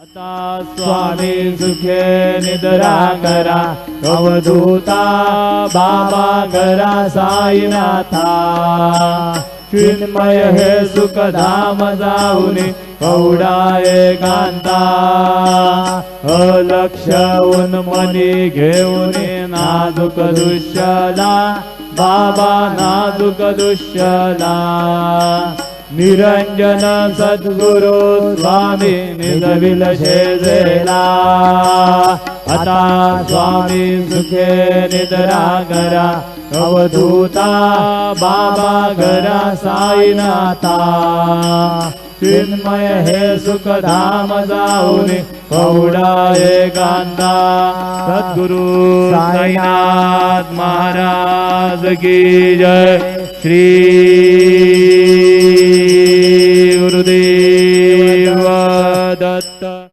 आता स्वामी सुखे निद्रा करा अवधूता बाबा करा साईनाथा चिन्मय हे सुखधाम जाऊनी कवडा एकांता अलक्ष उन्मनी घेऊन नाजुक दुष्यला बाबा नाजुक दुष्यला निरंजन सद्गुरु स्वामी निजविल शेजेला आता स्वामी सुखे निद्रा करा अवधूता बाबा घरा साईनाथा चिन्मय हे सुखधाम जाऊन कवडा एकांता सद्गुरु साईनाथ महाराज की जय। श्री